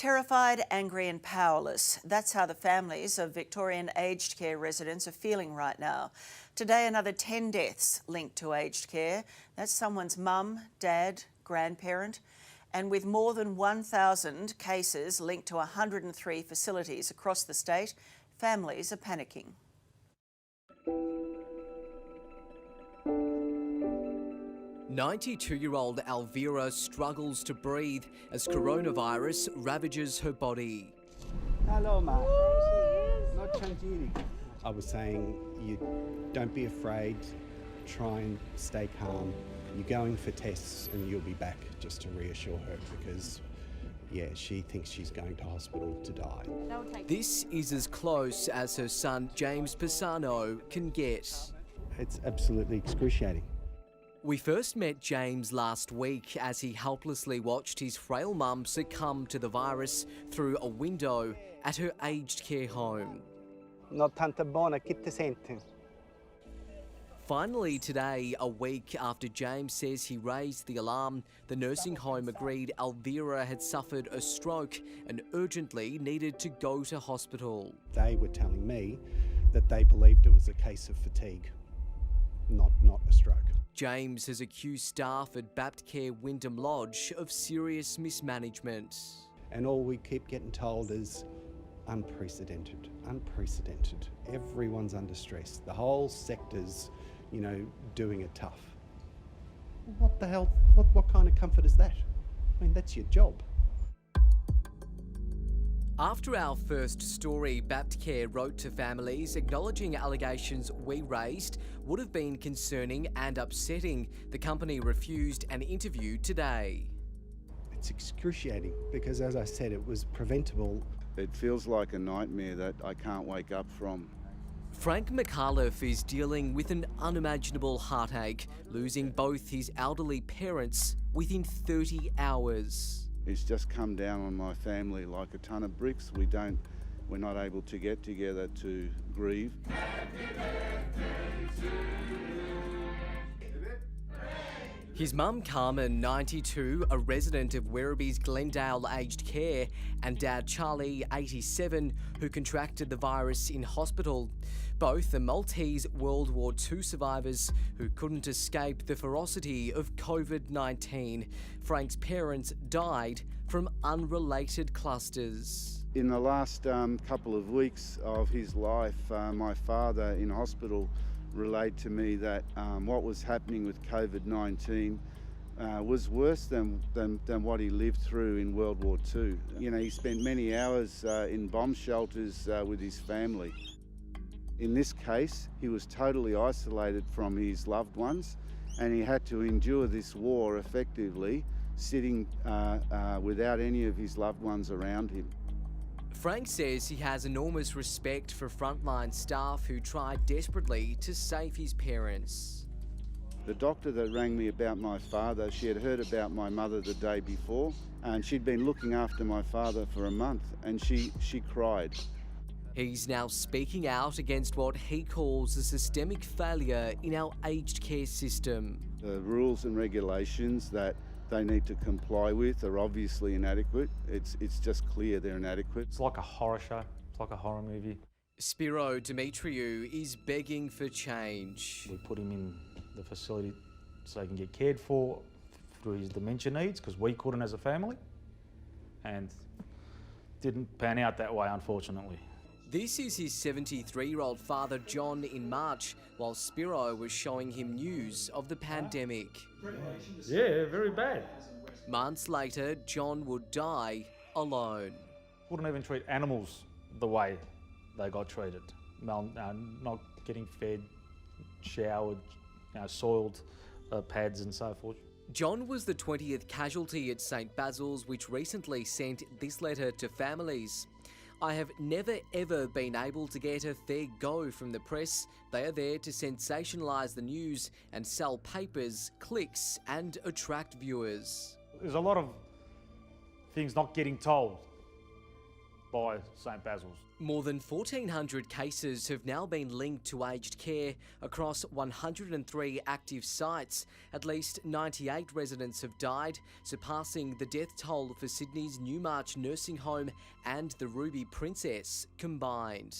Terrified, angry and powerless. That's how the families of Victorian aged care residents are feeling right now. Today, another 10 deaths linked to aged care. That's someone's mum, dad, grandparent. And with more than 1,000 cases linked to 103 facilities across the state, families are panicking. "92-year-old Elvira struggles to breathe as coronavirus ravages her body. Hello, ma. Not changing. I was saying, you don't be afraid, try and stay calm. You're going for tests and you'll be back, just to reassure her, because she thinks she's going to hospital to die. This is as close as her son James Pisano can get. It's absolutely excruciating. We first met James last week as he helplessly watched his frail mum succumb to the virus through a window at her aged care home. Not tanta buona, che ti senti? Finally today, a week after James says he raised the alarm, the nursing home agreed Elvira had suffered a stroke and urgently needed to go to hospital. They were telling me that they believed it was a case of fatigue, not a stroke. James has accused staff at Baptcare Wyndham Lodge of serious mismanagement. And all we keep getting told is unprecedented, unprecedented. Everyone's under stress. The whole sector's, doing it tough. What the hell, what kind of comfort is that? I mean, that's your job. After our first story, Baptcare wrote to families acknowledging allegations we raised would have been concerning and upsetting. The company refused an interview today. It's excruciating because, as I said, it was preventable. It feels like a nightmare that I can't wake up from. Frank McAuliffe is dealing with an unimaginable heartache, losing both his elderly parents within 30 hours. It's just come down on my family like a ton of bricks. We're not able to get together to grieve. His mum Carmen, 92, a resident of Werribee's Glendale Aged Care, and dad Charlie, 87, who contracted the virus in hospital. Both are Maltese World War II survivors who couldn't escape the ferocity of COVID-19. Frank's parents died from unrelated clusters. In the last couple of weeks of his life, my father in hospital relayed to me that what was happening with COVID-19 was worse than what he lived through in World War II. He spent many hours in bomb shelters with his family. In this case, he was totally isolated from his loved ones, and he had to endure this war effectively, sitting without any of his loved ones around him. Frank says he has enormous respect for frontline staff who tried desperately to save his parents. The doctor that rang me about my father, she had heard about my mother the day before, and she'd been looking after my father for a month, and she cried. He's now speaking out against what he calls a systemic failure in our aged care system. The rules and regulations that they need to comply with are obviously inadequate. It's just clear they're inadequate. It's like a horror show. It's like a horror movie. Spiro Dimitriou is begging for change. We put him in the facility so he can get cared for through his dementia needs, because we couldn't as a family, and didn't pan out that way, unfortunately. This is his 73-year-old father, John, in March, while Spiro was showing him news of the pandemic. Yeah, very bad. Months later, John would die alone. Wouldn't even treat animals the way they got treated. Not getting fed, showered, soiled pads and so forth. John was the 20th casualty at St Basil's, which recently sent this letter to families. I have never ever been able to get a fair go from the press. They are there to sensationalise the news and sell papers, clicks and attract viewers. There's a lot of things not getting told. by St Basil's. More than 1,400 cases have now been linked to aged care across 103 active sites. At least 98 residents have died, surpassing the death toll for Sydney's Newmarch Nursing Home and the Ruby Princess combined.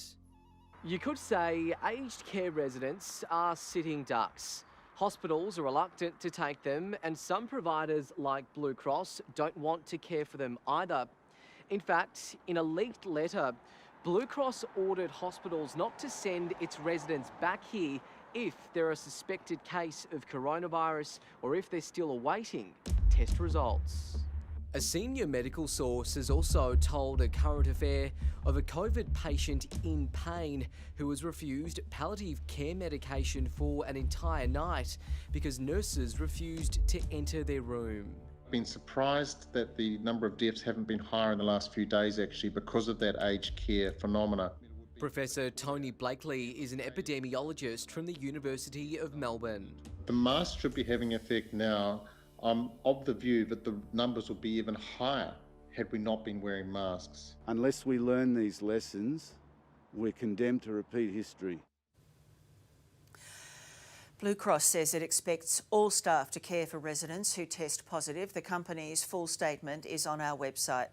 You could say aged care residents are sitting ducks. Hospitals are reluctant to take them, and some providers like Blue Cross don't want to care for them either. In fact, in a leaked letter, Blue Cross ordered hospitals not to send its residents back here if they're a suspected case of coronavirus or if they're still awaiting test results. A senior medical source has also told A Current Affair of a COVID patient in pain who was refused palliative care medication for an entire night because nurses refused to enter their room. Been surprised that the number of deaths haven't been higher in the last few days actually because of that aged care phenomena. Professor Tony Blakely is an epidemiologist from the University of Melbourne. The mask should be having effect now. I'm of the view that the numbers would be even higher had we not been wearing masks. Unless we learn these lessons, we're condemned to repeat history. Blue Cross says it expects all staff to care for residents who test positive. The company's full statement is on our website.